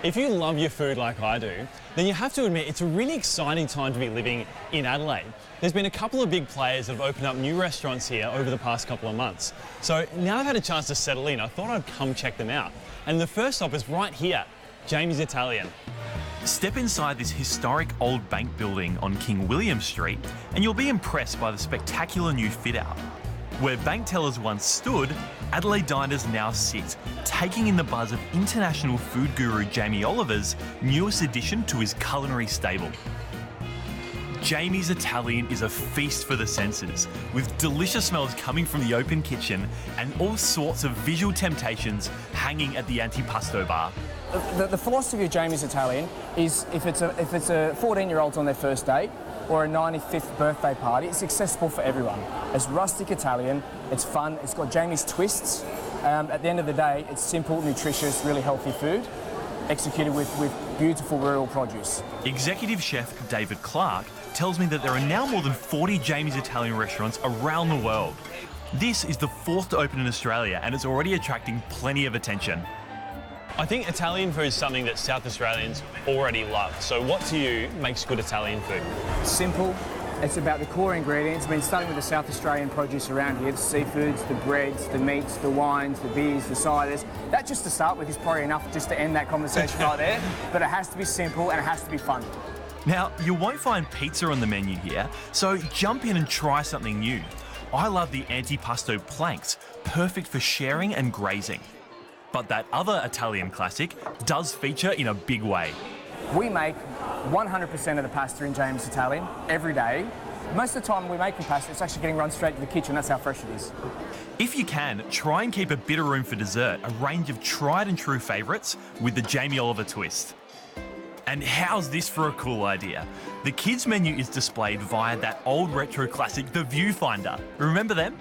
If you love your food like I do, then you have to admit it's a really exciting time to be living in Adelaide. There's been a couple of big players that have opened up new restaurants here over the past couple of months. So now I've had a chance to settle in, I thought I'd come check them out. And the first stop is right here, Jamie's Italian. Step inside this historic old bank building on King William Street and you'll be impressed by the spectacular new fit-out. Where bank tellers once stood, Adelaide diners now sit, taking in the buzz of international food guru Jamie Oliver's newest addition to his culinary stable. Jamie's Italian is a feast for the senses, with delicious smells coming from the open kitchen and all sorts of visual temptations hanging at the antipasto bar. The philosophy of Jamie's Italian is if it's a 14-year-old on their first date or a 95th birthday party, it's accessible for everyone. It's rustic Italian, it's fun, it's got Jamie's twists. At the end of the day, it's simple, nutritious, really healthy food, executed with beautiful rural produce. Executive chef David Clark tells me that there are now more than 40 Jamie's Italian restaurants around the world. This is the fourth to open in Australia and it's already attracting plenty of attention. I think Italian food is something that South Australians already love. So what to you makes good Italian food? Simple. It's about the core ingredients. I mean, starting with the South Australian produce around here, the seafoods, the breads, the meats, the wines, the beers, the ciders. That just to start with is probably enough just to end that conversation right there. But it has to be simple and it has to be fun. Now, you won't find pizza on the menu here, so jump in and try something new. I love the antipasto planks, perfect for sharing and grazing. But that other Italian classic does feature in a big way. We make 100% of the pasta in Jamie's Italian every day. Most of the time we make the pasta, it's actually getting run straight to the kitchen. That's how fresh it is. If you can, try and keep a bit of room for dessert, a range of tried and true favourites with the Jamie Oliver twist. And how's this for a cool idea? The kids' menu is displayed via that old retro classic, the Viewfinder. Remember them?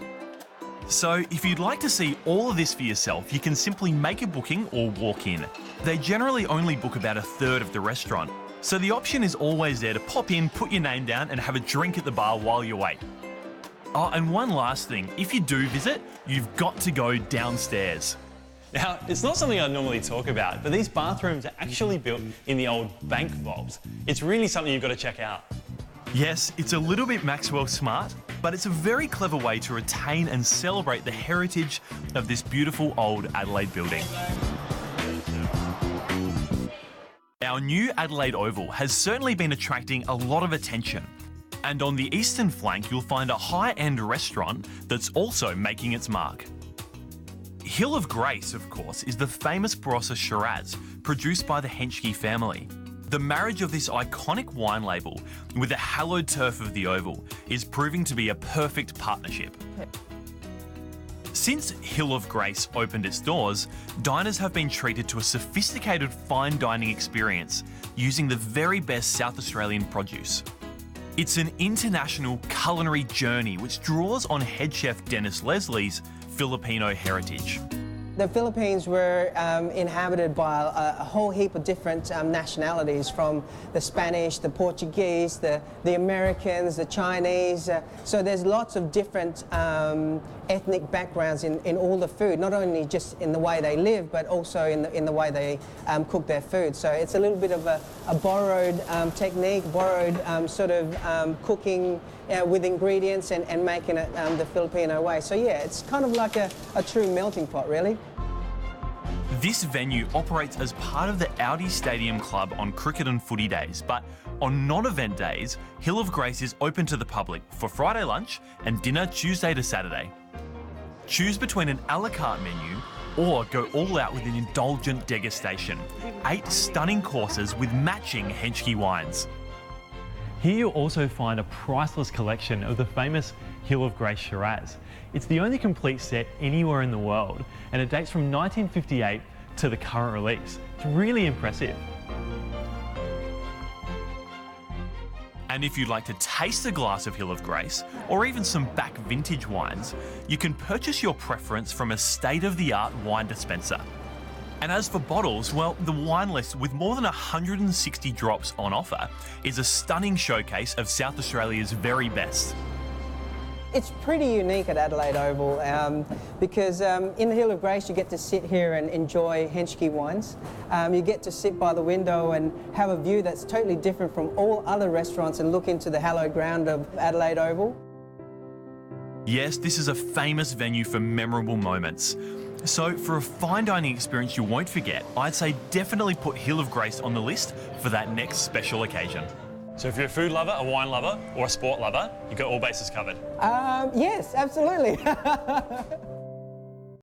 So if you'd like to see all of this for yourself, you can simply make a booking or walk in. They generally only book about a third of the restaurant, so the option is always there to pop in, put your name down and have a drink at the bar while you wait. Oh, and one last thing, if you do visit, you've got to go downstairs. Now, it's not something I normally talk about, but these bathrooms are actually built in the old bank vault. It's really something you've got to check out. Yes, it's a little bit Maxwell smart, but it's a very clever way to retain and celebrate the heritage of this beautiful old Adelaide building. Our new Adelaide Oval has certainly been attracting a lot of attention. And on the eastern flank, you'll find a high-end restaurant that's also making its mark. Hill of Grace, of course, is the famous Barossa Shiraz, produced by the Henschke family. The marriage of this iconic wine label with the hallowed turf of the Oval is proving to be a perfect partnership. Since Hill of Grace opened its doors, diners have been treated to a sophisticated fine dining experience using the very best South Australian produce. It's an international culinary journey which draws on head chef Dennis Leslie's Filipino heritage. The Philippines were inhabited by a whole heap of different nationalities, from the Spanish, the Portuguese, the Americans, the Chinese. So there's lots of different ethnic backgrounds in all the food, not only just in the way they live, but also in the way they cook their food. So it's a little bit of a borrowed technique, borrowed sort of cooking with ingredients and making it the Filipino way. So yeah, it's kind of like a true melting pot, really. This venue operates as part of the Audi Stadium Club on cricket and footy days, but on non-event days, Hill of Grace is open to the public for Friday lunch and dinner Tuesday to Saturday. Choose between an a la carte menu or go all out with an indulgent degustation. 8 stunning courses with matching Henschke wines. Here you'll also find a priceless collection of the famous Hill of Grace Shiraz. It's the only complete set anywhere in the world, and it dates from 1958 to the current release. It's really impressive. And if you'd like to taste a glass of Hill of Grace, or even some back vintage wines, you can purchase your preference from a state-of-the-art wine dispenser. And as for bottles, well, the wine list with more than 160 drops on offer is a stunning showcase of South Australia's very best. it's pretty unique at Adelaide Oval because in the Hill of Grace you get to sit here and enjoy Henschke wines. You get to sit by the window and have a view that's totally different from all other restaurants and look into the hallowed ground of Adelaide Oval. Yes, this is a famous venue for memorable moments. So for a fine dining experience you won't forget, I'd say definitely put Hill of Grace on the list for that next special occasion. So if you're a food lover, a wine lover, or a sport lover, you've got all bases covered. Yes, absolutely.